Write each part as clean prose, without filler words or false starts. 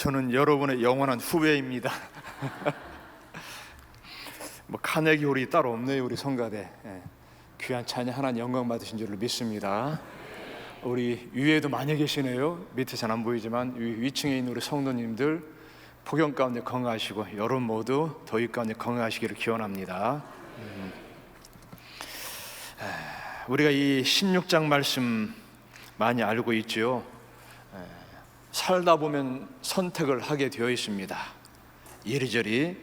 저는 여러분의 영원한 후배입니다. 카네기 홀이 따로 없네요. 우리 성가대. 귀한 찬양 하나님 영광 받으신 줄로 믿습니다. 우리 위에도 많이 계시네요. 밑에 잘 안 보이지만 위층에 있는 우리 성도님들 폭염 가운데 건강하시고 여러분 모두 더위 가운데 건강하시기를 기원합니다. 우리가 이 16장 말씀 많이 알고 있죠. 살다 보면 선택을 하게 되어 있습니다. 이리저리.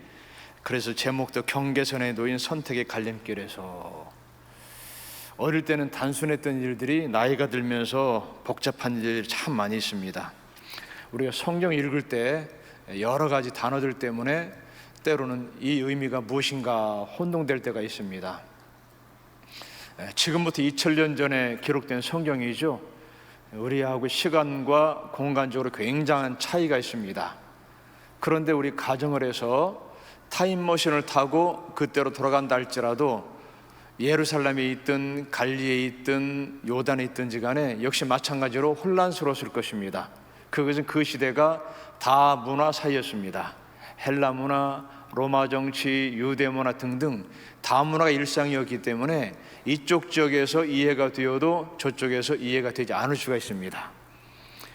그래서 제목도 경계선에 놓인 선택의 갈림길에서. 어릴 때는 단순했던 일들이 나이가 들면서 복잡한 일들이 참 많이 있습니다. 우리가 성경 읽을 때 여러 가지 단어들 때문에 때로는 이 의미가 무엇인가 혼동될 때가 있습니다. 지금부터 2000년 전에 기록된 성경이죠. 우리하고 시간과 공간적으로 굉장한 차이가 있습니다. 그런데 우리 가정을 해서 타임머신을 타고 그때로 돌아간다 할지라도 예루살렘에 있든 갈리에 있든 요단에 있든지 간에 역시 마찬가지로 혼란스러웠을 것입니다. 그것은 그 시대가 다 문화 사이였습니다. 헬라 문화, 로마 정치, 유대 문화 등등 다 문화가 일상이었기 때문에 이쪽 지역에서 이해가 되어도 저쪽에서 이해가 되지 않을 수가 있습니다.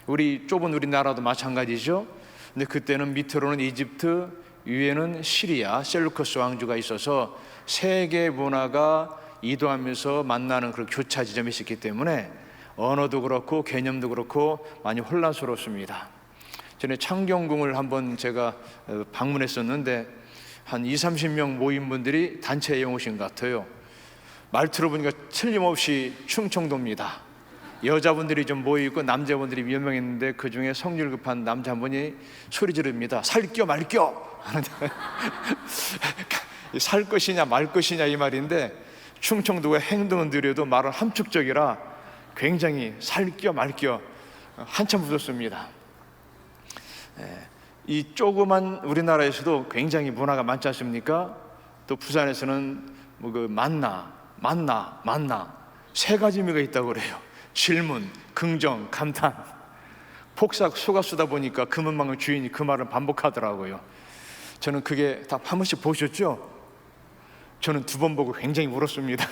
우리 좁은 우리나라도 마찬가지죠. 근데 그때는 밑으로는 이집트, 위에는 시리아, 셀루커스 왕조가 있어서 세계 문화가 이동하면서 만나는 그런 교차 지점이 있었기 때문에 언어도 그렇고 개념도 그렇고 많이 혼란스럽습니다. 전에 창경궁을 한번 제가 방문했었는데 한 20-30명 모인 분들이 단체에 오신 것 같아요. 말투로 보니까 틀림없이 충청도입니다. 여자분들이 좀 모이고 남자분들이 몇 명 있는데 그 중에 성질 급한 남자 한 분이 소리 지릅니다. 살껴 말껴 하는데 살 것이냐 말 것이냐 이 말인데 충청도가 행동은 느려도 말은 함축적이라 굉장히 살껴 말껴 한참 웃었습니다. 이 조그만 우리나라에서도 굉장히 문화가 많지 않습니까? 또 부산에서는 만나 세 가지 의미가 있다고 그래요. 질문, 긍정, 감탄. 폭삭 속아 쓰다 보니까 금은방울 주인이 그 말을 반복하더라고요. 저는 그게 다 한 번씩 보셨죠? 저는 2번 보고 굉장히 울었습니다.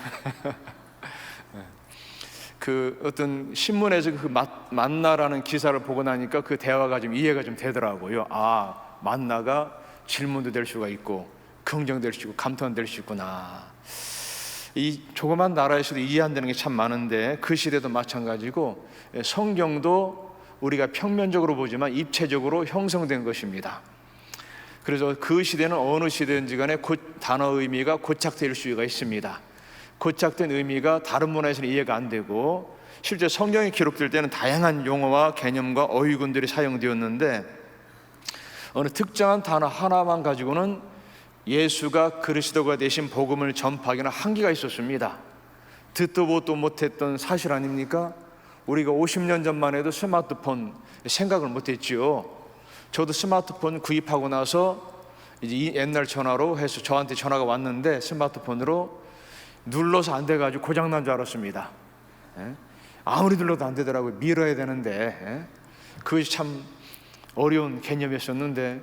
그 어떤 신문에서 그 만나라는 기사를 보고 나니까 그 대화가 좀 이해가 좀 되더라고요. 아, 만나가 질문도 될 수가 있고 긍정될 수 있고 감탄될 수 있구나. 이 조그만 나라에서도 이해 안 되는 게 참 많은데 그 시대도 마찬가지고 성경도 우리가 평면적으로 보지만 입체적으로 형성된 것입니다. 그래서 그 시대는 어느 시대인지 간에 단어 의미가 고착될 수가 있습니다. 고착된 의미가 다른 문화에서는 이해가 안 되고 실제 성경이 기록될 때는 다양한 용어와 개념과 어휘군들이 사용되었는데 어느 특정한 단어 하나만 가지고는 예수가 그리스도가 되신 복음을 전파하기는 한계가 있었습니다. 듣도 보도 못했던 사실 아닙니까? 우리가 50년 전만 해도 스마트폰 생각을 못했지요. 저도 스마트폰 구입하고 나서 이제 이 옛날 전화로 해서 저한테 전화가 왔는데 스마트폰으로 눌러서 안 돼가지고 고장난 줄 알았습니다. 아무리 눌러도 안 되더라고요. 밀어야 되는데 그것이 참 어려운 개념이었었는데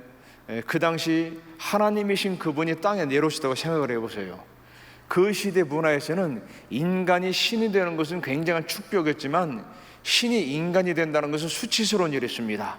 그 당시 하나님이신 그분이 땅에 내려오시다고 생각을 해보세요. 그 시대 문화에서는 인간이 신이 되는 것은 굉장한 축복이었지만 신이 인간이 된다는 것은 수치스러운 일이었습니다.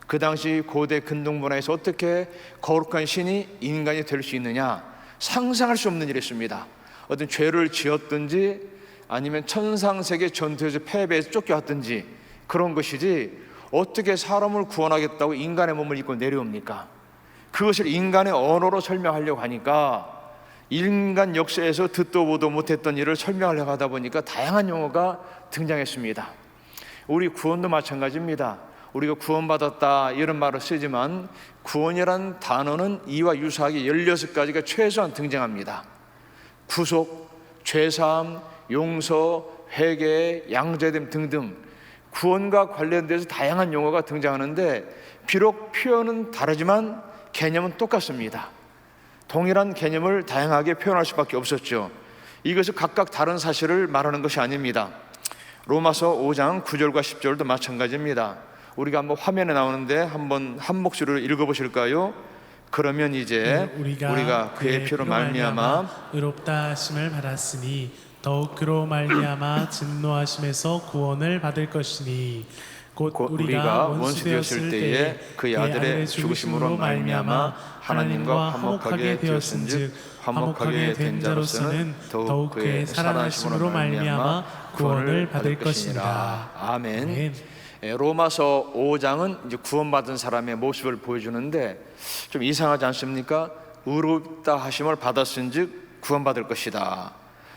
그 당시 고대 근동 문화에서 어떻게 거룩한 신이 인간이 될 수 있느냐 상상할 수 없는 일이었습니다. 어떤 죄를 지었든지 아니면 천상세계 전투에서 패배해서 쫓겨왔든지 그런 것이지 어떻게 사람을 구원하겠다고 인간의 몸을 입고 내려옵니까? 그것을 인간의 언어로 설명하려고 하니까 인간 역사에서 듣도 보도 못했던 일을 설명하려고 하다 보니까 다양한 용어가 등장했습니다. 우리 구원도 마찬가지입니다. 우리가 구원받았다 이런 말을 쓰지만 구원이란 단어는 이와 유사하게 16가지가 최소한 등장합니다. 구속, 죄사함, 용서, 회개, 양자됨 등등 구원과 관련돼서 다양한 용어가 등장하는데 비록 표현은 다르지만 개념은 똑같습니다. 동일한 개념을 다양하게 표현할 수밖에 없었죠. 이것은 각각 다른 사실을 말하는 것이 아닙니다. 로마서 5장 9절과 10절도 마찬가지입니다. 우리가 한번 화면에 나오는데 한번 한 목소리로 읽어보실까요? 그러면 이제 우리가 그의 피로 말미암아 의롭다 하심을 받았으니 더욱 그로 말미암아 진노하심에서 구원을 받을 것이니 곧 우리가 원수 되었을 때에 그의 아들의 죽으심으로 말미암아 하나님과 화목하게 되었은즉 화목하게 된 자로서는 더욱 그의 살아나심으로 말미암아 구원을 받을 것이니라. 아멘. 로마서 5장은 이제 구원받은 사람의 모습을 보여주는데 좀 이상하지 않습니까? 의롭다 하심을 받았은즉 구원받을 것이다.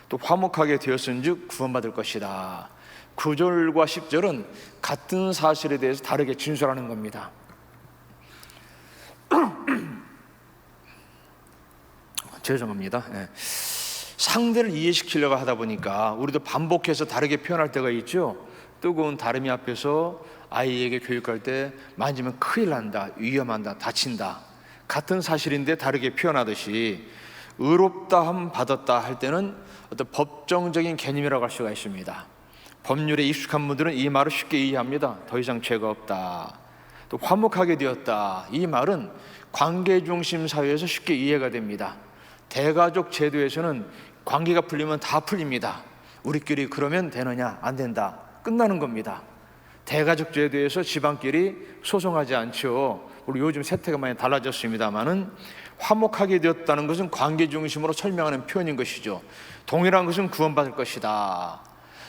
또 화목하게 되었은즉 구원받을 것이다. 9절과 10절은 같은 사실에 대해서 다르게 진술하는 겁니다. 죄송합니다. 상대를 이해시키려고 하다 보니까 우리도 반복해서 다르게 표현할 때가 있죠. 뜨거운 다리미 앞에서 아이에게 교육할 때 만지면 큰일 난다, 위험한다, 다친다. 같은 사실인데 다르게 표현하듯이 의롭다함 받았다 할 때는 어떤 법정적인 개념이라고 할 수가 있습니다. 법률에 익숙한 분들은 이 말을 쉽게 이해합니다. 더 이상 죄가 없다. 또 화목하게 되었다. 이 말은 관계중심 사회에서 쉽게 이해가 됩니다. 대가족 제도에서는 관계가 풀리면 다 풀립니다. 우리끼리 그러면 되느냐? 안 된다. 끝나는 겁니다. 대가족 제도에서 집안끼리 소송하지 않죠. 우리 요즘 세태가 많이 달라졌습니다만은 화목하게 되었다는 것은 관계 중심으로 설명하는 표현인 것이죠. 동일한 것은 구원받을 것이다.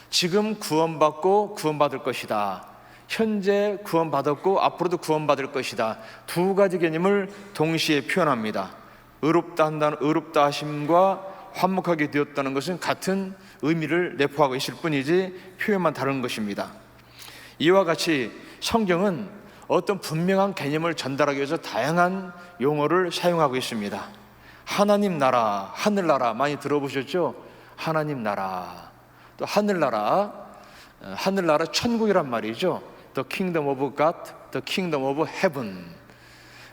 지금 구원받고 구원받을 것이다. 현재 구원받았고 앞으로도 구원받을 것이다. 두 가지 개념을 동시에 표현합니다. 의롭다 한다는 의롭다 하심과 화목하게 되었다는 것은 같은 의미를 내포하고 있을 뿐이지 표현만 다른 것입니다. 이와 같이 성경은 어떤 분명한 개념을 전달하기 위해서 다양한 용어를 사용하고 있습니다. 하나님 나라, 하늘나라 많이 들어보셨죠? 하나님 나라, 또 하늘나라, 하늘나라 천국이란 말이죠. The kingdom of God, the kingdom of heaven.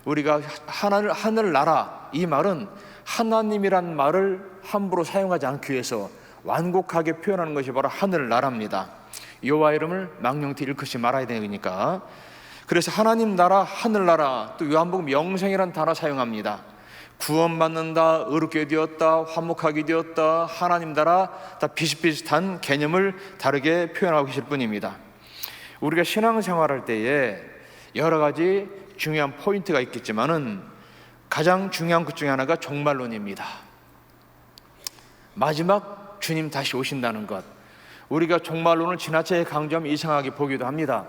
우리가 하늘나라, 이 말은 하나님이란 말을 함부로 사용하지 않기 위해서 완곡하게 표현하는 것이 바로 하늘나라입니다. 여호와 이름을 망령되이 일컫지 말아야 되니까. 그래서 하나님 나라, 하늘나라, 또 요한복음 영생이라는 단어 사용합니다. 구원받는다, 의롭게 되었다, 화목하게 되었다, 하나님 나라, 다 비슷비슷한 개념을 다르게 표현하고 계실 뿐입니다. 우리가 신앙생활할 때에 여러 가지 중요한 포인트가 있겠지만은 가장 중요한 것 중에 하나가 종말론입니다. 마지막 주님 다시 오신다는 것. 우리가 종말론을 지나치게 강조하면 이상하게 보기도 합니다.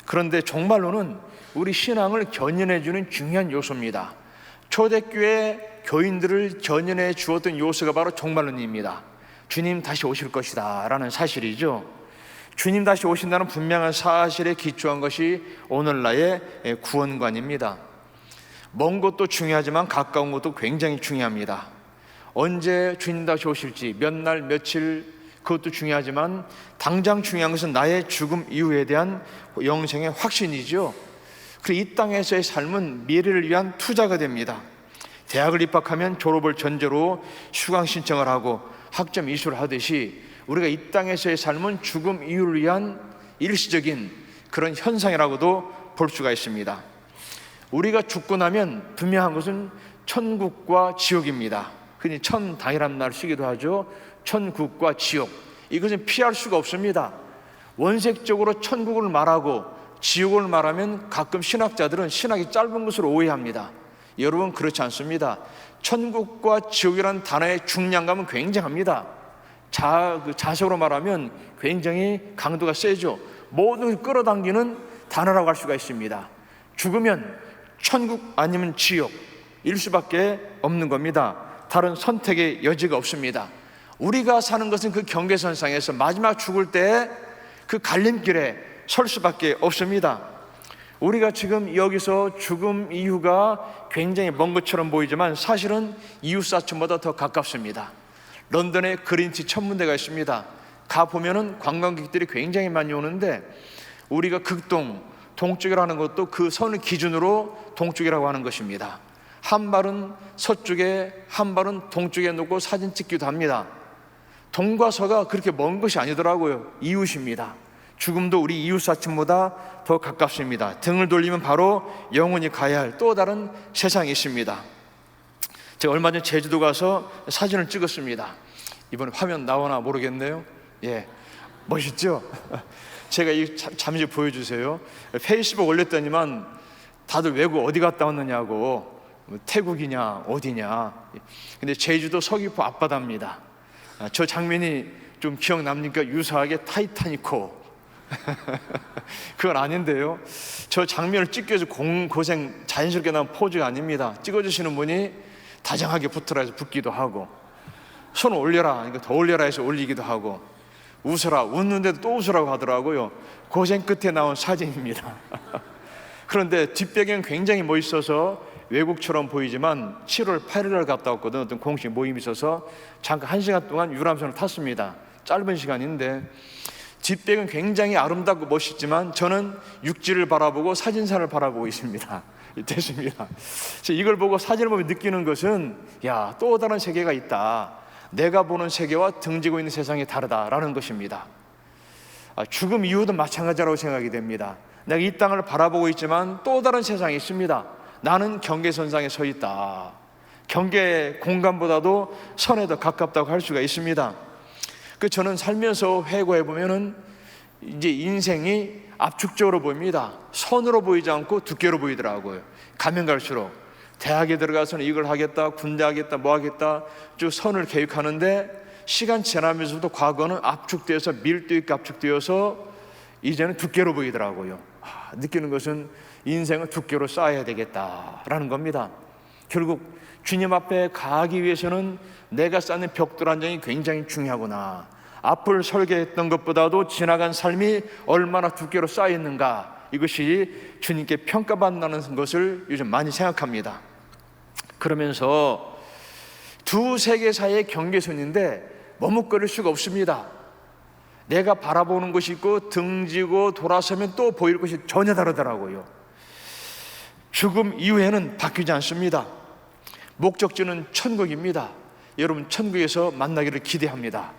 그런데 종말론은 우리 신앙을 견인해주는 중요한 요소입니다. 초대교회 교인들을 견인해 주었던 요소가 바로 종말론입니다. 주님 다시 오실 것이다 라는 사실이죠. 주님 다시 오신다는 분명한 사실에 기초한 것이 오늘날의 구원관입니다. 먼 것도 중요하지만 가까운 것도 굉장히 중요합니다. 언제 주님 다시 오실지, 몇 날, 며칠, 그것도 중요하지만 당장 중요한 것은 나의 죽음 이후에 대한 영생의 확신이죠. 그리고 이 땅에서의 삶은 미래를 위한 투자가 됩니다. 대학을 입학하면 졸업을 전제로 수강 신청을 하고 학점 이수를 하듯이 우리가 이 땅에서의 삶은 죽음 이후를 위한 일시적인 그런 현상이라고도 볼 수가 있습니다. 우리가 죽고 나면 분명한 것은 천국과 지옥입니다. 흔히 천당이라는 말을 쓰기도 하죠. 천국과 지옥, 이것은 피할 수가 없습니다. 원색적으로 천국을 말하고 지옥을 말하면 가끔 신학자들은 신학이 짧은 것으로 오해합니다. 여러분, 그렇지 않습니다. 천국과 지옥이라는 단어의 중량감은 굉장합니다. 자석으로 말하면 굉장히 강도가 세죠. 모든 것을 끌어당기는 단어라고 할 수가 있습니다. 죽으면 천국 아니면 지옥일 수밖에 없는 겁니다. 다른 선택의 여지가 없습니다. 우리가 사는 것은 그 경계선상에서 마지막 죽을 때 그 갈림길에 설 수밖에 없습니다. 우리가 지금 여기서 죽음 이후가 굉장히 먼 것처럼 보이지만 사실은 이웃사촌보다 더 가깝습니다. 런던에 그린치 천문대가 있습니다. 가보면은 관광객들이 굉장히 많이 오는데 우리가 극동, 동쪽이라는 것도 그 선을 기준으로 동쪽이라고 하는 것입니다. 한 발은 서쪽에 한 발은 동쪽에 놓고 사진 찍기도 합니다. 동과 서가 그렇게 먼 것이 아니더라고요. 이웃입니다. 죽음도 우리 이웃사촌보다 더 가깝습니다. 등을 돌리면 바로 영원히 가야 할 또 다른 세상이 있습니다. 제가 얼마 전에 제주도 가서 사진을 찍었습니다. 이번에 화면 나오나 모르겠네요. 예, 멋있죠? 제가 잠시 보여주세요. 페이스북 올렸더니만 다들 외국 어디 갔다 왔느냐고, 태국이냐 어디냐. 근데 제주도 서귀포 앞바다입니다. 저 장면이 좀 기억납니까? 유사하게 타이타닉호. 그건 아닌데요. 저 장면을 찍기 위해서 고생 자연스럽게 나온 포즈가 아닙니다. 찍어주시는 분이 다정하게 붙으라 해서 붙기도 하고, 손 올려라, 그러니까 더 올려라 해서 올리기도 하고, 웃어라, 웃는데도 또 웃으라고 하더라고요. 고생 끝에 나온 사진입니다. 그런데 뒷배경은 굉장히 멋있어서 외국처럼 보이지만 7월 8일날 갔다 왔거든. 어떤 공식 모임이 있어서 잠깐 1시간 동안 유람선을 탔습니다. 짧은 시간인데 뒷배경은 굉장히 아름답고 멋있지만 저는 육지를 바라보고 사진산을 바라보고 있습니다. 됐습니다. 이걸 보고 사진을 보면 느끼는 것은, 야, 또 다른 세계가 있다. 내가 보는 세계와 등지고 있는 세상이 다르다라는 것입니다. 죽음 이후도 마찬가지라고 생각이 됩니다. 내가 이 땅을 바라보고 있지만 또 다른 세상이 있습니다. 나는 경계선상에 서 있다. 경계 공간보다도 선에 더 가깝다고 할 수가 있습니다. 저는 살면서 회고해 보면은 이제 인생이 압축적으로 보입니다. 선으로 보이지 않고 두께로 보이더라고요. 가면 갈수록 대학에 들어가서는 이걸 하겠다, 군대 하겠다, 뭐 하겠다 쭉 선을 계획하는데 시간 지나면서도 과거는 압축되어서 밀도 있게 압축되어서 이제는 두께로 보이더라고요. 느끼는 것은 인생은 두께로 쌓아야 되겠다라는 겁니다. 결국 주님 앞에 가기 위해서는 내가 쌓는 벽돌 한 장이 굉장히 중요하구나. 앞을 설계했던 것보다도 지나간 삶이 얼마나 두께로 쌓여있는가, 이것이 주님께 평가받는다는 것을 요즘 많이 생각합니다. 그러면서 두 세계 사이의 경계선인데 머뭇거릴 수가 없습니다. 내가 바라보는 것이 있고 등지고 돌아서면 또 보일 것이 전혀 다르더라고요. 죽음 이후에는 바뀌지 않습니다. 목적지는 천국입니다. 여러분, 천국에서 만나기를 기대합니다.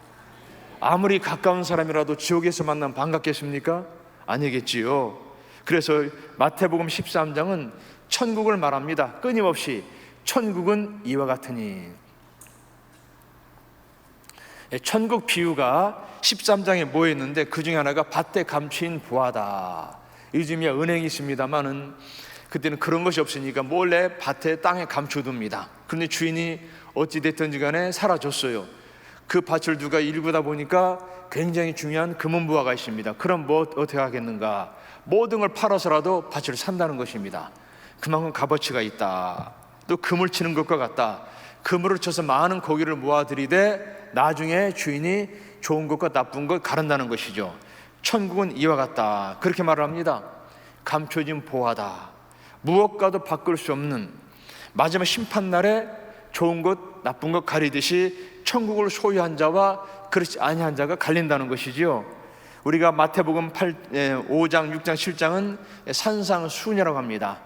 아무리 가까운 사람이라도 지옥에서 만나면 반갑겠습니까? 아니겠지요. 그래서 마태복음 13장은 천국을 말합니다. 끊임없이 천국은 이와 같으니. 천국 비유가 13장에 모여있는데 그 중에 하나가 밭에 감추인 부하다. 요즘이야 은행이 있습니다만은 그때는 그런 것이 없으니까 몰래 밭에 땅에 감춰둡니다. 그런데 주인이 어찌됐든지 간에 사라졌어요. 그 밭을 누가 일구다 보니까 굉장히 중요한 금은부하가 있습니다. 그럼 뭐 어떻게 하겠는가? 모든 걸 팔아서라도 밭을 산다는 것입니다. 그만큼 값어치가 있다. 또 금을 치는 것과 같다. 그물을 쳐서 많은 고기를 모아들이되 나중에 주인이 좋은 것과 나쁜 걸 가른다는 것이죠. 천국은 이와 같다. 그렇게 말을 합니다. 감춰진 보화다. 무엇과도 바꿀 수 없는, 마지막 심판날에 좋은 것 나쁜 것 가리듯이 천국을 소유한 자와 그렇지 아니한 자가 갈린다는 것이지요. 우리가 마태복음 5장, 6장, 7장은 산상순이라고 합니다.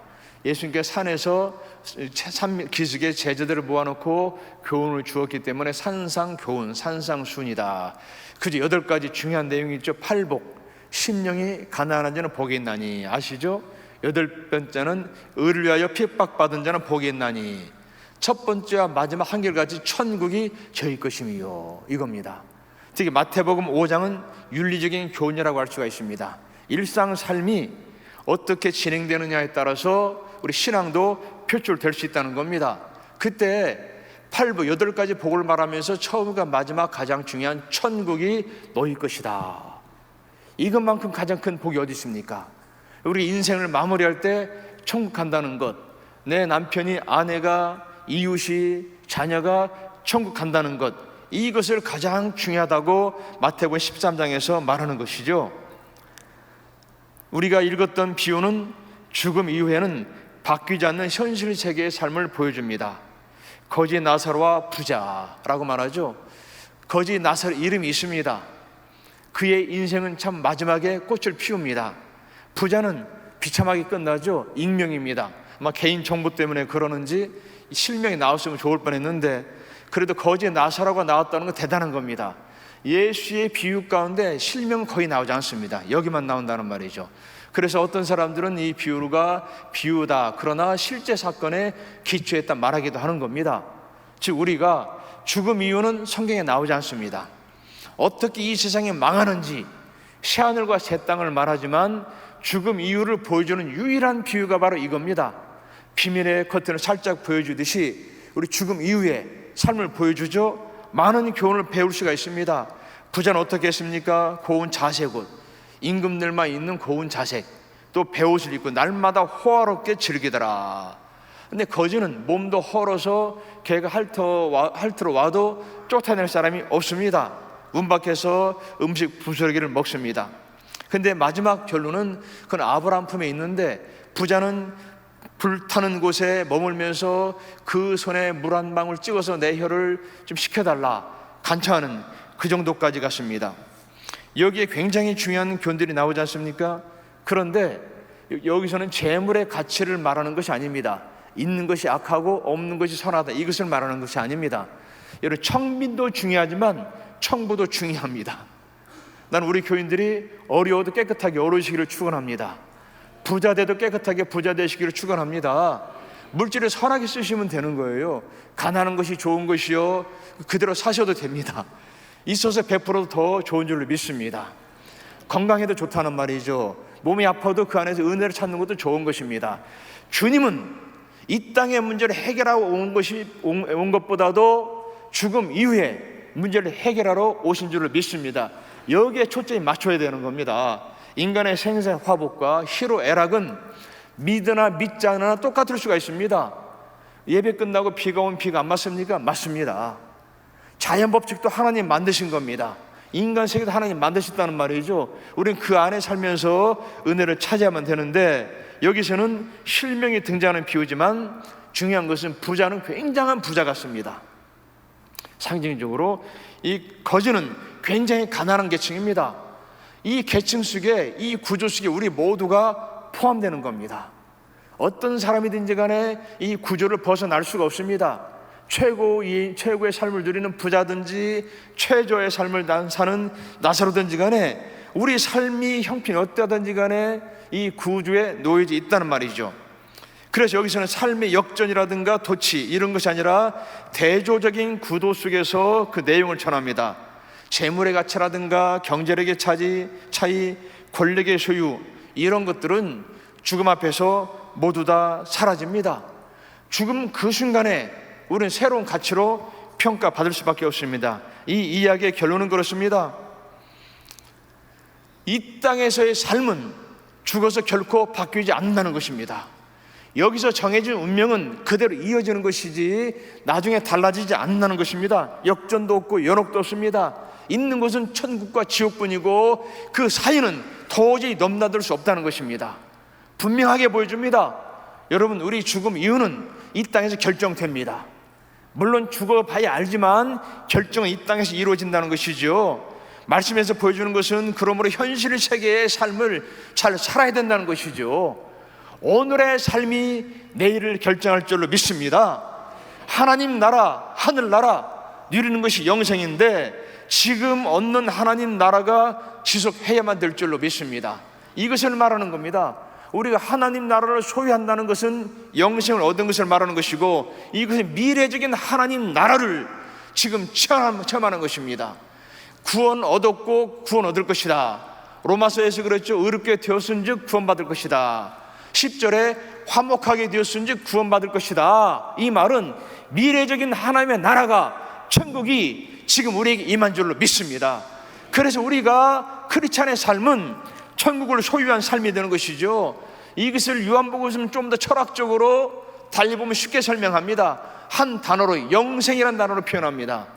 예수님께서 산에서 기슭에 제자들을 모아놓고 교훈을 주었기 때문에 산상교훈, 산상순이다. 그저 8가지 중요한 내용이 있죠. 팔복, 심령이 가난한 자는 복이 있나니. 아시죠? 8번째는 의를 위하여 핍박받은 자는 복이 있나니. 첫 번째와 마지막 한결같이 천국이 저희 것임이요, 이겁니다. 특히 마태복음 5장은 윤리적인 교훈이라고 할 수가 있습니다. 일상 삶이 어떻게 진행되느냐에 따라서 우리 신앙도 표출될 수 있다는 겁니다. 그때 8가지 복을 말하면서 처음과 마지막 가장 중요한 천국이 너희 것이다. 이것만큼 가장 큰 복이 어디 있습니까? 우리 인생을 마무리할 때 천국 간다는 것, 내 남편이, 아내가, 이웃이, 자녀가 천국 간다는 것, 이것을 가장 중요하다고 마태복음 13장에서 말하는 것이죠. 우리가 읽었던 비유는 죽음 이후에는 바뀌지 않는 현실 세계의 삶을 보여줍니다. 거지 나사로와 부자라고 말하죠. 거지 나사로 이름이 있습니다. 그의 인생은 참 마지막에 꽃을 피웁니다. 부자는 비참하게 끝나죠. 익명입니다. 아마 개인 정보 때문에 그러는지 실명이 나왔으면 좋을 뻔했는데 그래도 거지 나사로가 나왔다는 건 대단한 겁니다. 예수의 비유 가운데 실명 거의 나오지 않습니다. 여기만 나온다는 말이죠. 그래서 어떤 사람들은 이 비유가 비유다, 그러나 실제 사건에 기초했다 말하기도 하는 겁니다. 즉 우리가 죽음 이유는 성경에 나오지 않습니다. 어떻게 이 세상이 망하는지 새하늘과 새 땅을 말하지만 죽음 이유를 보여주는 유일한 비유가 바로 이겁니다. 비밀의 커튼을 살짝 보여주듯이 우리 죽음 이후의 삶을 보여주죠. 많은 교훈을 배울 수가 있습니다. 부자는 어떻게 했습니까? 고운 자색옷, 임금들만 있는 고운 자색, 또 베옷을 입고 날마다 호화롭게 즐기더라. 근데 거지는 몸도 헐어서 걔가 핥으러 와도 쫓아낼 사람이 없습니다. 문 밖에서 음식 부스러기를 먹습니다. 근데 마지막 결론은 그건 아브라함 품에 있는데, 부자는 불타는 곳에 머물면서 그 손에 물 한 방울 찍어서 내 혀를 좀 식혀달라 간청하는 그 정도까지 갔습니다. 여기에 굉장히 중요한 교훈들이 나오지 않습니까? 그런데 여기서는 재물의 가치를 말하는 것이 아닙니다. 있는 것이 악하고 없는 것이 선하다, 이것을 말하는 것이 아닙니다. 여러분, 청빈도 중요하지만 청부도 중요합니다. 나는 우리 교인들이 어려워도 깨끗하게 어려우시기를 축원합니다. 부자 돼도 깨끗하게 부자 되시기를 축원합니다. 물질을 선하게 쓰시면 되는 거예요. 가난한 것이 좋은 것이요, 그대로 사셔도 됩니다. 있어서 100% 더 좋은 줄로 믿습니다. 건강해도 좋다는 말이죠. 몸이 아파도 그 안에서 은혜를 찾는 것도 좋은 것입니다. 주님은 이 땅의 문제를 해결하고 온 것보다도 죽음 이후에 문제를 해결하러 오신 줄을 믿습니다. 여기에 초점이 맞춰야 되는 겁니다. 인간의 생사 화복과 희로애락은 믿으나 믿지 않으나 똑같을 수가 있습니다. 예배 끝나고 비가 오면 비가 안 맞습니까? 맞습니다. 자연 법칙도 하나님 만드신 겁니다. 인간 세계도 하나님 만드셨다는 말이죠. 우리는 그 안에 살면서 은혜를 차지하면 되는데, 여기서는 실명이 등장하는 비유지만 중요한 것은 부자는 굉장한 부자 같습니다. 상징적으로 이 거지는 굉장히 가난한 계층입니다. 이 계층 속에, 이 구조 속에 우리 모두가 포함되는 겁니다. 어떤 사람이든지 간에 이 구조를 벗어날 수가 없습니다. 최고의 삶을 누리는 부자든지 최저의 삶을 사는 나사로든지 간에 우리 삶이 형편이 어떠하든지 간에 이 구조에 놓여져 있다는 말이죠. 그래서 여기서는 삶의 역전이라든가 도치 이런 것이 아니라 대조적인 구도 속에서 그 내용을 전합니다. 재물의 가치라든가 경제력의 차이, 권력의 소유, 이런 것들은 죽음 앞에서 모두 다 사라집니다. 죽음 그 순간에 우리는 새로운 가치로 평가받을 수밖에 없습니다. 이 이야기의 결론은 그렇습니다. 이 땅에서의 삶은 죽어서 결코 바뀌지 않는다는 것입니다. 여기서 정해진 운명은 그대로 이어지는 것이지 나중에 달라지지 않는다는 것입니다. 역전도 없고 연옥도 없습니다. 있는 것은 천국과 지옥뿐이고 그 사이는 도저히 넘나들 수 없다는 것입니다. 분명하게 보여줍니다. 여러분, 우리 죽음 이유는 이 땅에서 결정됩니다. 물론 죽어봐야 알지만 결정은 이 땅에서 이루어진다는 것이죠. 말씀에서 보여주는 것은 그러므로 현실 세계의 삶을 잘 살아야 된다는 것이죠. 오늘의 삶이 내일을 결정할 줄로 믿습니다. 하나님 나라, 하늘나라 누리는 것이 영생인데 지금 얻는 하나님 나라가 지속해야만 될 줄로 믿습니다. 이것을 말하는 겁니다. 우리가 하나님 나라를 소유한다는 것은 영생을 얻은 것을 말하는 것이고, 이것은 미래적인 하나님 나라를 지금 체험하는 것입니다. 구원 얻었고 구원 얻을 것이다. 로마서에서 그랬죠. 의롭게 되었은즉 구원받을 것이다. 10절에 화목하게 되었은즉 구원받을 것이다. 이 말은 미래적인 하나님의 나라가, 천국이 지금 우리에게 임한 줄로 믿습니다. 그래서 우리가 크리스찬의 삶은 천국을 소유한 삶이 되는 것이죠. 이것을 요한복음은 좀 더 철학적으로 달리 보면 쉽게 설명합니다. 한 단어로 영생이라는 단어로 표현합니다.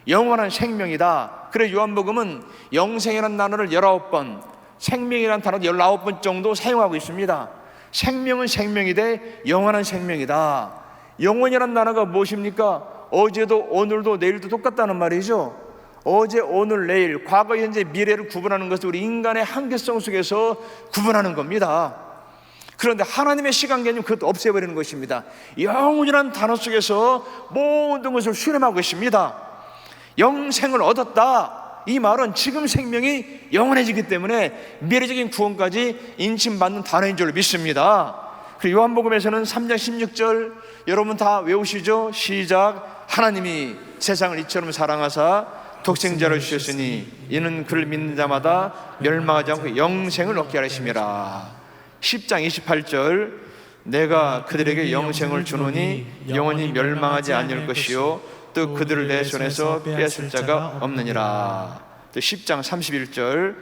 영원한 생명이다. 그래서 요한복음은 영생이라는 단어를 19번, 생명이라는 단어를 19번 정도 사용하고 있습니다. 생명은 생명이되 영원한 생명이다. 영원이라는 단어가 무엇입니까? 어제도 오늘도 내일도 똑같다는 말이죠. 어제, 오늘, 내일, 과거, 현재, 미래를 구분하는 것은 우리 인간의 한계성 속에서 구분하는 겁니다. 그런데 하나님의 시간 개념 그것도 없애버리는 것입니다. 영원이라는 단어 속에서 모든 것을 수렴하고 있습니다. 영생을 얻었다. 이 말은 지금 생명이 영원해지기 때문에 미래적인 구원까지 인침받는 단어인 줄 믿습니다. 그리고 요한복음에서는 3장 16절 여러분 다 외우시죠? 시작. 하나님이 세상을 이처럼 사랑하사 독생자를 주셨으니 이는 그를 믿는 자마다 멸망하지 않고 영생을 얻게 하심이라. 10장 28절 내가 그들에게 영생을 주노니 영원히 멸망하지 않을 것이요 또 그들을 내 손에서 빼앗을 자가 없느니라. 또 10장 31절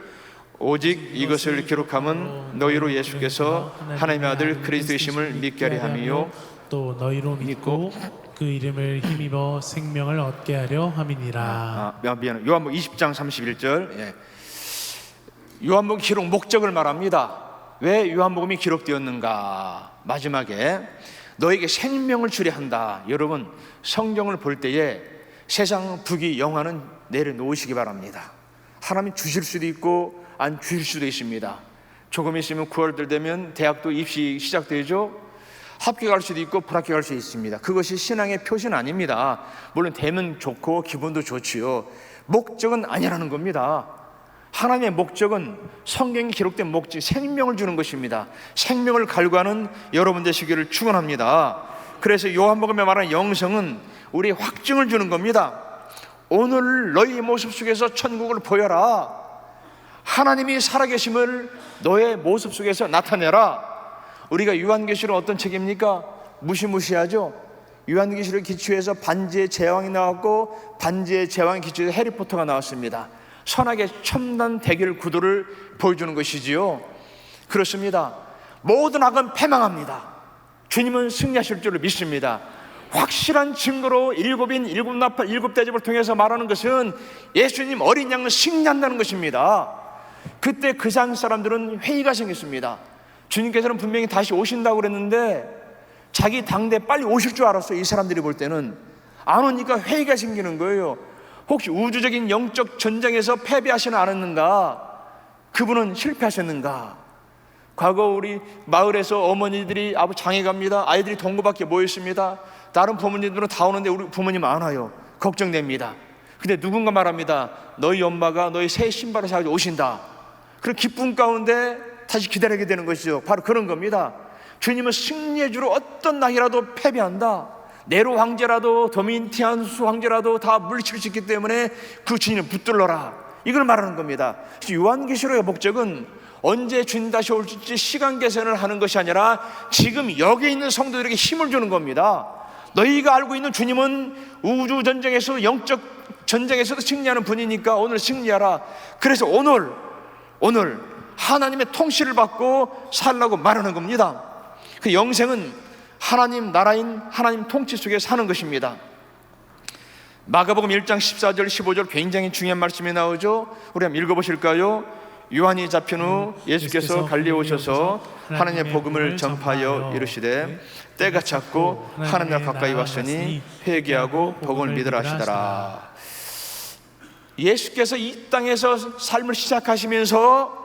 오직 이것을 기록함은 너희로 예수께서 하나님의 아들 그리스도이심을 믿게 하려 함이요 또 너희로 믿고 그 이름을 힘입어 생명을 얻게 하려 함이니라. 미안해. 요한복음 20장 31절. 요한복음 기록 목적을 말합니다. 왜 요한복음이 기록되었는가? 마지막에 너에게 생명을 주려 한다. 여러분 성경을 볼 때에 세상 부귀 영화는 내려놓으시기 바랍니다. 하나님이 주실 수도 있고 안 주실 수도 있습니다. 조금 있으면 9월달 되면 대학도 입시 시작되죠. 합격할 수도 있고 불합격할 수 있습니다. 그것이 신앙의 표시는 아닙니다. 물론 되면 좋고 기분도 좋지요. 목적은 아니라는 겁니다. 하나님의 목적은 성경에 기록된 목적, 생명을 주는 것입니다. 생명을 갈구하는 여러분 되시기를 축원합니다. 그래서 요한복음에 말하는 영성은 우리의 확증을 주는 겁니다. 오늘 너희 모습 속에서 천국을 보여라. 하나님이 살아계심을 너의 모습 속에서 나타내라. 우리가 요한계시록 어떤 책입니까? 무시무시하죠. 요한계시록 기초해서 반지의 제왕이 나왔고 반지의 제왕 기초해서 해리포터가 나왔습니다. 선악의 첨단 대결 구도를 보여주는 것이지요. 그렇습니다. 모든 악은 패망합니다. 주님은 승리하실 줄을 믿습니다. 확실한 증거로 일곱인 일곱 나팔 일곱 대접을 통해서 말하는 것은 예수님 어린 양은 승리한다는 것입니다. 그때 그 상 사람들은 회의가 생겼습니다. 주님께서는 분명히 다시 오신다고 그랬는데 자기 당대 빨리 오실 줄 알았어요. 이 사람들이 볼 때는 안 오니까 회의가 생기는 거예요. 혹시 우주적인 영적 전쟁에서 패배하시는 않았는가? 그분은 실패하셨는가? 과거 우리 마을에서 어머니들이 아버지 장에 갑니다. 아이들이 동거밖에 모여 있습니다. 다른 부모님들은 다 오는데 우리 부모님 안 와요. 걱정됩니다. 근데 누군가 말합니다. 너희 엄마가 너희 새 신발을 사가지고 오신다. 그런 기쁨 가운데 다시 기다리게 되는 것이죠. 바로 그런 겁니다. 주님은 승리의 주로 어떤 낙이라도 패배한다. 네로 황제라도 도미티안수 황제라도 다 물리칠 수 있기 때문에 그 주님을 붙들러라. 이걸 말하는 겁니다. 요한계시록의 목적은 언제 주님 다시 올지 시간 계산을 하는 것이 아니라 지금 여기 있는 성도들에게 힘을 주는 겁니다. 너희가 알고 있는 주님은 우주 전쟁에서 영적 전쟁에서도 승리하는 분이니까 오늘 승리하라. 그래서 오늘 하나님의 통치를 받고 살라고 말하는 겁니다. 그 영생은 하나님 나라인 하나님 통치 속에 사는 것입니다. 마가복음 1장 14절 15절 굉장히 중요한 말씀이 나오죠. 우리 한번 읽어보실까요? 요한이 잡힌 후 예수께서 갈리에 오셔서 하나님의 복음을 전파하여 이르시되 때가 찼고 하나님 나라 가까이 왔으니 회개하고 복음을 믿으라 하시더라. 예수께서 이 땅에서 삶을 시작하시면서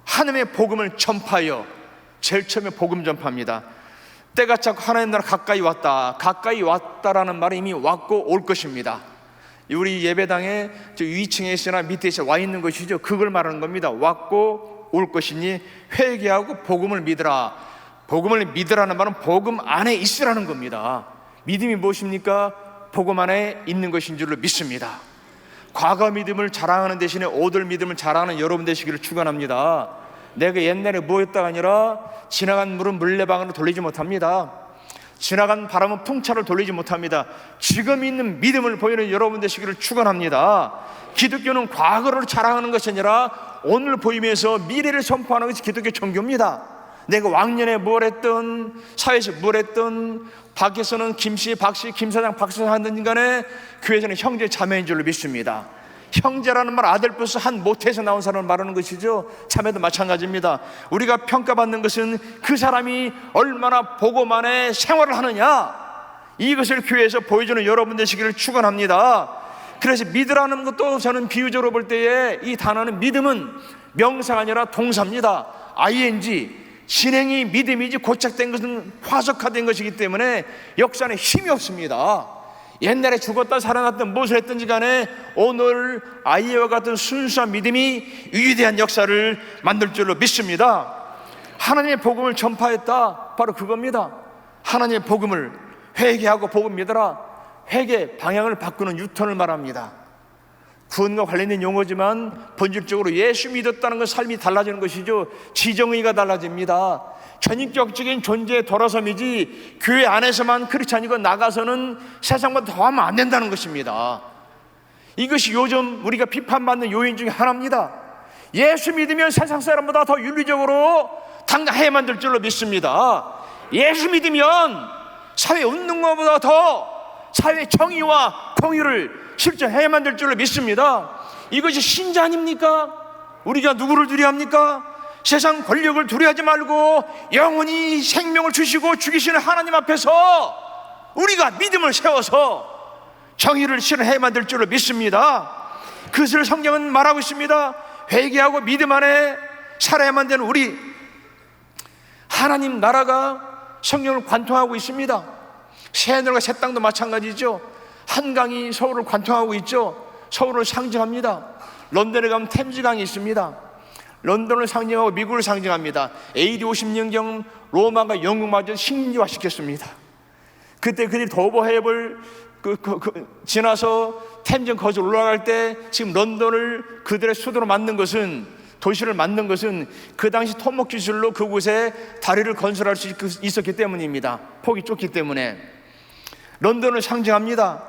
하나님의 복음을 전파하여 제일 처음에 복음 전파합니다. 때가 찼고 하나님 나라 가까이 왔다. 가까이 왔다라는 말은 이미 왔고 올 것입니다. 우리 예배당에 저 위층에 있으나 밑에 있어 와 있는 것이죠. 그걸 말하는 겁니다. 왔고 올 것이니 회개하고 복음을 믿으라. 복음을 믿으라는 말은 복음 안에 있으라는 겁니다. 믿음이 무엇입니까? 복음 안에 있는 것인 줄로 믿습니다. 과거 믿음을 자랑하는 대신에 오늘 믿음을 자랑하는 여러분 되시기를 축원합니다. 내가 옛날에 뭐였다가 아니라 지나간 물은 물레방아로 돌리지 못합니다. 지나간 바람은 풍차를 돌리지 못합니다. 지금 있는 믿음을 보이는 여러분 되시기를 축원합니다. 기독교는 과거를 자랑하는 것이 아니라 오늘 보이면서 미래를 선포하는 것이 기독교 종교입니다. 내가 왕년에 뭘 했든 사회에서 뭘 했든 밖에서는 김씨, 박씨, 김사장, 박사장 하는 간에 교회에서는 형제 자매인 줄로 믿습니다. 형제라는 말 아들 플러스 한 모태에서 나온 사람을 말하는 것이죠. 자매도 마찬가지입니다. 우리가 평가받는 것은 그 사람이 얼마나 복음 안에 생활을 하느냐, 이것을 교회에서 보여주는 여러분 되시기를 축원합니다. 그래서 믿으라는 것도 저는 비유적으로 볼 때에 이 단어는 믿음은 명사가 아니라 동사입니다. ing, 진행이 믿음이지 고착된 것은 화석화된 것이기 때문에 역사는 힘이 없습니다. 옛날에 죽었다 살아났든 무엇을 했든지 간에 오늘 아이와 같은 순수한 믿음이 위대한 역사를 만들 줄로 믿습니다. 하나님의 복음을 전파했다, 바로 그겁니다. 하나님의 복음을 회개하고 복음 믿어라. 회개, 방향을 바꾸는 유턴을 말합니다. 구원과 관련된 용어지만 본질적으로 예수 믿었다는 건 삶이 달라지는 것이죠. 지정의가 달라집니다. 전인격적인 존재의 돌아섬이지 교회 안에서만 크리스찬이고 나가서는 세상보다 더하면 안 된다는 것입니다. 이것이 요즘 우리가 비판받는 요인 중에 하나입니다. 예수 믿으면 세상 사람보다 더 윤리적으로 당당해야만 될 줄로 믿습니다. 예수 믿으면 사회 웃는 것보다 더 사회 정의와 공의를 실천해야만 될 줄로 믿습니다. 이것이 신자 아닙니까? 우리가 누구를 두려워합니까? 세상 권력을 두려워하지 말고 영원히 생명을 주시고 죽이시는 하나님 앞에서 우리가 믿음을 세워서 정의를 실현해야만 될 줄로 믿습니다. 그것을 성경은 말하고 있습니다. 회개하고 믿음 안에 살아야만 되는 우리, 하나님 나라가 성경을 관통하고 있습니다. 새하늘과 새 땅도 마찬가지죠. 한강이 서울을 관통하고 있죠. 서울을 상징합니다. 런던에 가면 템즈강이 있습니다. 런던을 상징하고 미국을 상징합니다. AD 50년경 로마가 영국마저 식민지화 시켰습니다. 그때 그들이 도버해협을 지나서 템즈 거슬 올라갈 때 지금 런던을 그들의 수도로 만든 것은, 도시를 만든 것은 그 당시 토목 기술로 그곳에 다리를 건설할 수 있었기 때문입니다. 폭이 좁기 때문에. 런던을 상징합니다.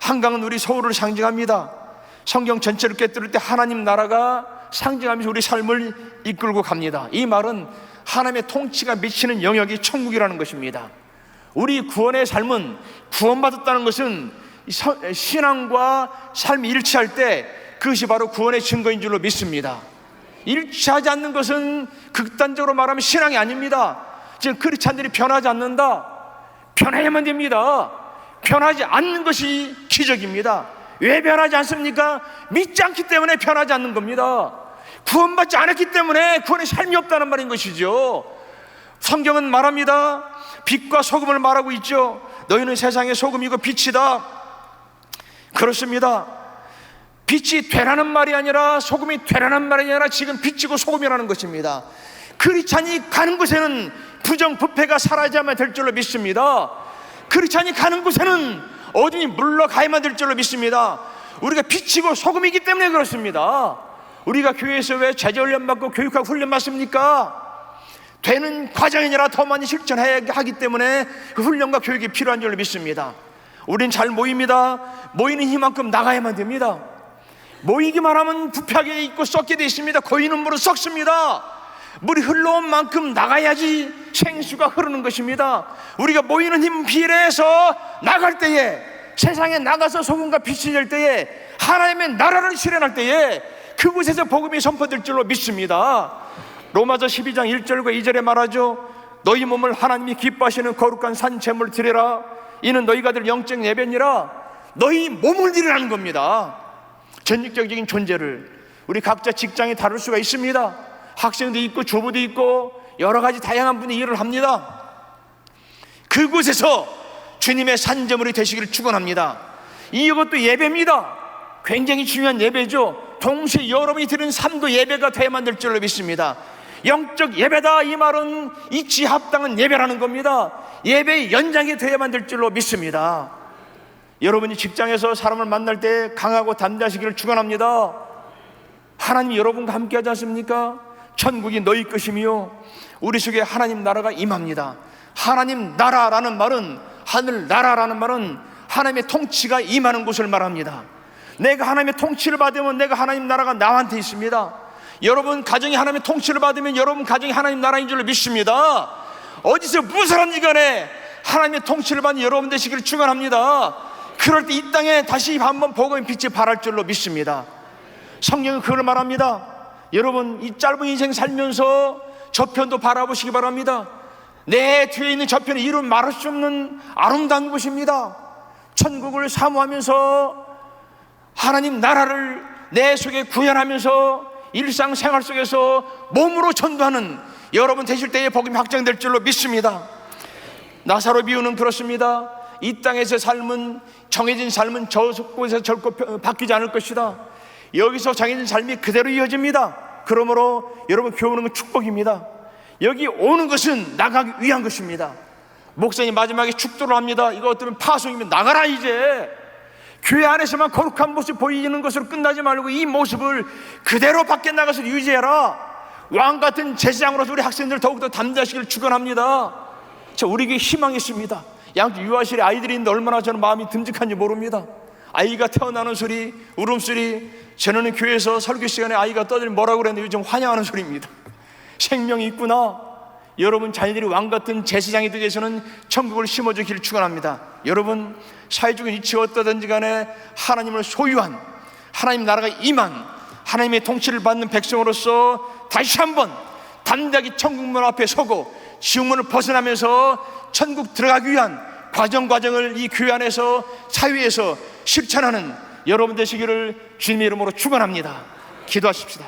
한강은 우리 서울을 상징합니다. 성경 전체를 꿰뚫을 때 하나님 나라가 상징하면서 우리 삶을 이끌고 갑니다. 이 말은 하나님의 통치가 미치는 영역이 천국이라는 것입니다. 우리 구원의 삶은, 구원받았다는 것은 신앙과 삶이 일치할 때 그것이 바로 구원의 증거인 줄로 믿습니다. 일치하지 않는 것은 극단적으로 말하면 신앙이 아닙니다. 지금 크리스찬들이 변하지 않는다. 변해야만 됩니다. 변하지 않는 것이 기적입니다. 왜 변하지 않습니까? 믿지 않기 때문에 변하지 않는 겁니다. 구원받지 않았기 때문에 구원의 삶이 없다는 말인 것이죠. 성경은 말합니다. 빛과 소금을 말하고 있죠. 너희는 세상의 소금이고 빛이다. 그렇습니다. 빛이 되라는 말이 아니라, 소금이 되라는 말이 아니라 지금 빛이고 소금이라는 것입니다. 크리스찬이 가는 곳에는 부정부패가 사라져야만 될 줄로 믿습니다. 크리스찬이 가는 곳에는 어둠이 물러가야만 될 줄로 믿습니다. 우리가 빛이고 소금이기 때문에 그렇습니다. 우리가 교회에서 왜 제자훈련 받고 교육하고 훈련 받습니까? 되는 과정이 아니라 더 많이 실천해야 하기 때문에 그 훈련과 교육이 필요한 줄로 믿습니다. 우린 잘 모입니다. 모이는 힘만큼 나가야만 됩니다. 모이기만 하면 부패하게 있고 썩게 되어 있습니다. 고이는 물은 썩습니다. 물이 흘러온 만큼 나가야지 생수가 흐르는 것입니다. 우리가 모이는 힘 비례해서 나갈 때에, 세상에 나가서 소금과 빛이 될 때에, 하나님의 나라를 실현할 때에 그곳에서 복음이 선포될 줄로 믿습니다. 로마서 12장 1절과 2절에 말하죠. 너희 몸을 하나님이 기뻐하시는 거룩한 산 제물을 드리라. 이는 너희가 들 영적 예배니라. 너희 몸을 드리라는 겁니다. 전직적인 존재를 우리 각자 직장에 다룰 수가 있습니다. 학생도 있고 주부도 있고 여러 가지 다양한 분이 일을 합니다. 그곳에서 주님의 산제물이 되시기를 축원합니다. 이것도 예배입니다. 굉장히 중요한 예배죠. 동시에 여러분이 드리는 삶도 예배가 돼야만 될 줄로 믿습니다. 영적 예배다, 이 말은 이치 합당한 예배라는 겁니다. 예배의 연장이 돼야만 될 줄로 믿습니다. 여러분이 직장에서 사람을 만날 때 강하고 담대하시기를 축원합니다. 하나님이 여러분과 함께하지 않습니까? 천국이 너희 것이며 우리 속에 하나님 나라가 임합니다. 하나님 나라라는 말은, 하늘 나라라는 말은 하나님의 통치가 임하는 곳을 말합니다. 내가 하나님의 통치를 받으면 내가 하나님 나라가 나한테 있습니다. 여러분 가정이 하나님의 통치를 받으면 여러분 가정이 하나님 나라인 줄로 믿습니다. 어디서 무슨 한지 간에 하나님의 통치를 받는 여러분 되시기를 축원합니다. 그럴 때 이 땅에 다시 한번 복음의 빛이 발할 줄로 믿습니다. 성경은 그걸 말합니다. 여러분 이 짧은 인생 살면서 저편도 바라보시기 바랍니다. 내 뒤에 있는 저편은 이루 말할 수 없는 아름다운 곳입니다. 천국을 사모하면서 하나님 나라를 내 속에 구현하면서 일상생활 속에서 몸으로 전도하는 여러분 되실 때에 복음이 확장될 줄로 믿습니다. 나사로 비유는 그렇습니다. 이 땅에서 삶은 정해진 삶은 저곳에서 결코 바뀌지 않을 것이다. 여기서 정해진 삶이 그대로 이어집니다. 그러므로 여러분, 교회 오는 건 축복입니다. 여기 오는 것은 나가기 위한 것입니다. 목사님 마지막에 축도를 합니다. 이거 어쩌면 파송이면 나가라. 이제 교회 안에서만 거룩한 모습 보이는 것으로 끝나지 말고 이 모습을 그대로 밖에 나가서 유지해라. 왕같은 제사장으로서 우리 학생들 더욱더 담대하시기를 축원합니다. 우리에게 희망이 있습니다. 양쪽 유아실에 아이들이 있는데 얼마나 저는 마음이 듬직한지 모릅니다. 아이가 태어나는 소리, 울음소리, 저는 교회에서 설교 시간에 아이가 떠들면 뭐라고 그랬는데 요즘 환영하는 소리입니다. 생명이 있구나. 여러분 자녀들이 왕같은 제사장이 되기 위해서는 천국을 심어주기를 축원합니다. 여러분, 사회적인 위치가 어떠든지 간에 하나님을 소유한, 하나님 나라가 임한, 하나님의 통치를 받는 백성으로서 다시 한번 담대하게 천국문 앞에 서고 지옥문을 벗어나면서 천국 들어가기 위한 과정을 이 교회 안에서, 사회에서 실천하는 여러분 되시기를 주님의 이름으로 축원합니다. 기도하십시다.